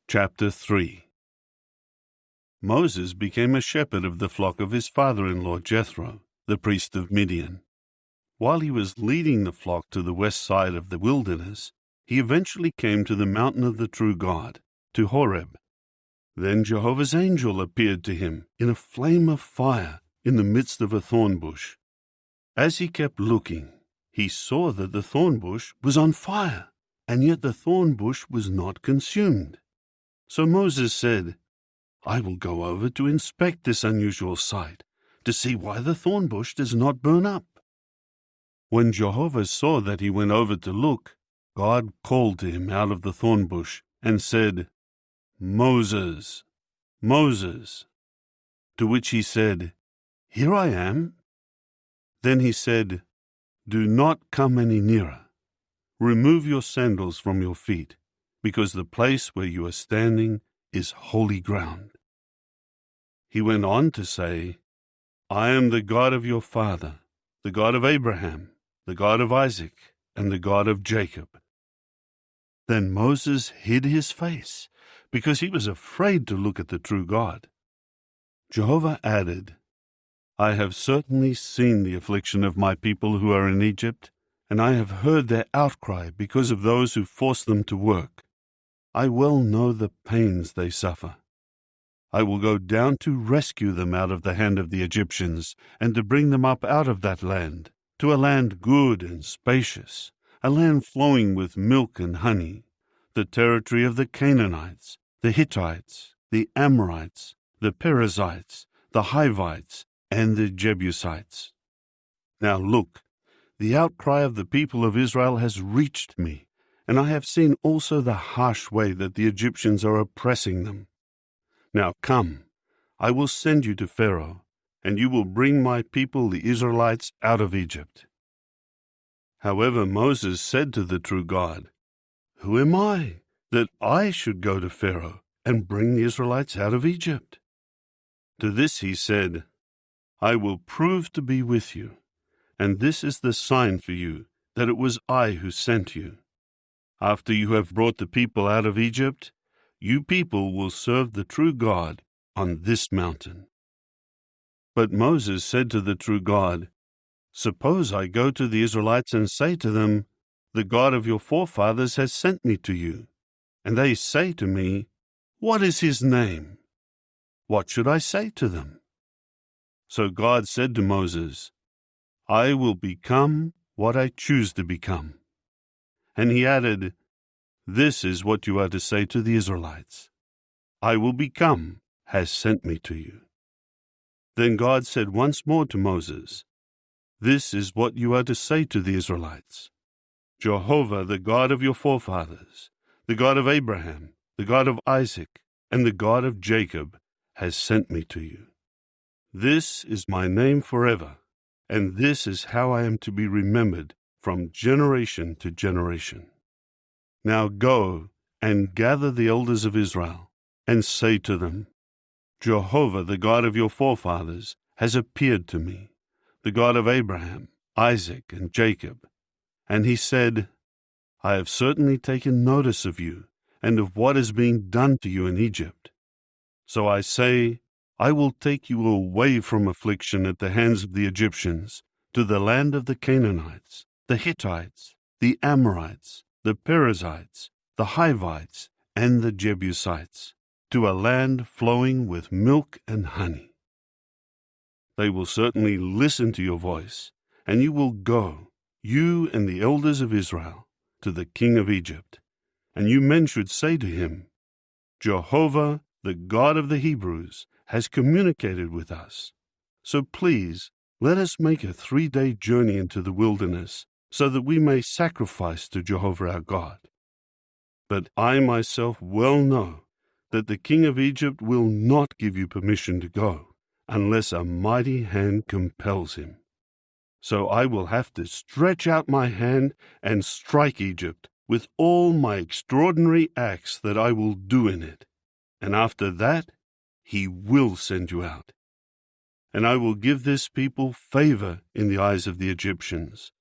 Chapter 3. Moses became a shepherd of the flock of his father-in-law Jethro, the priest of Midian. While he was leading the flock to the west side of the wilderness, he eventually came to the mountain of the true God, to Horeb. Then Jehovah's angel appeared to him in a flame of fire in the midst of a thorn bush. As he kept looking, he saw that the thorn bush was on fire, and yet the thorn bush was not consumed. So Moses said, "I will go over to inspect this unusual sight, to see why the thorn bush does not burn up." When Jehovah saw that he went over to look, God called to him out of the thorn bush and said, "Moses, Moses." To which he said, "Here I am." Then he said, "Do not come any nearer. Remove your sandals from your feet, because the place where you are standing is holy ground." He went on to say, "I am the God of your father, the God of Abraham, the God of Isaac, and the God of Jacob." Then Moses hid his face, because he was afraid to look at the true God. Jehovah added, "I have certainly seen the affliction of my people who are in Egypt, and I have heard their outcry because of those who force them to work. I well know the pains they suffer. I will go down to rescue them out of the hand of the Egyptians, and to bring them up out of that land, to a land good and spacious, a land flowing with milk and honey, the territory of the Canaanites, the Hittites, the Amorites, the Perizzites, the Hivites, and the Jebusites. Now look, the outcry of the people of Israel has reached me, and I have seen also the harsh way that the Egyptians are oppressing them. Now come, I will send you to Pharaoh, and you will bring my people the Israelites out of Egypt." However, Moses said to the true God, "Who am I, that I should go to Pharaoh and bring the Israelites out of Egypt?" To this he said, "I will prove to be with you, and this is the sign for you that it was I who sent you. After you have brought the people out of Egypt, you people will serve the true God on this mountain." But Moses said to the true God, "Suppose I go to the Israelites and say to them, 'The God of your forefathers has sent me to you,' and they say to me, 'What is his name?' What should I say to them?" So God said to Moses, "I will become what I choose to become." And he added, "This is what you are to say to the Israelites: 'I will become has sent me to you.'" Then God said once more to Moses, "This is what you are to say to the Israelites: 'Jehovah, the God of your forefathers, the God of Abraham, the God of Isaac, and the God of Jacob, has sent me to you. This is my name forever, and this is how I am to be remembered from generation to generation. Now go and gather the elders of Israel, and say to them, Jehovah, the God of your forefathers, has appeared to me, the God of Abraham, Isaac, and Jacob. And he said, I have certainly taken notice of you, and of what is being done to you in Egypt. So I say, I will take you away from affliction at the hands of the Egyptians, to the land of the Canaanites, the Hittites, the Amorites, the Perizzites, the Hivites, and the Jebusites, to a land flowing with milk and honey. They will certainly listen to your voice, and you will go, you and the elders of Israel, to the king of Egypt. And you men should say to him, Jehovah, the God of the Hebrews, has communicated with us. So please, let us make a 3-day journey into the wilderness, so that we may sacrifice to Jehovah our God. But I myself well know that the king of Egypt will not give you permission to go, unless a mighty hand compels him. So I will have to stretch out my hand and strike Egypt with all my extraordinary acts that I will do in it. And after that, he will send you out. And I will give this people favor in the eyes of the Egyptians.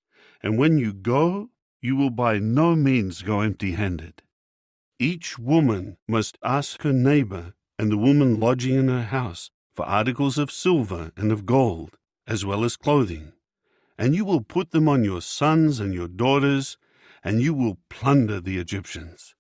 And when you go, you will by no means go empty-handed. Each woman must ask her neighbor and the woman lodging in her house for articles of silver and of gold, as well as clothing, and you will put them on your sons and your daughters, and you will plunder the Egyptians.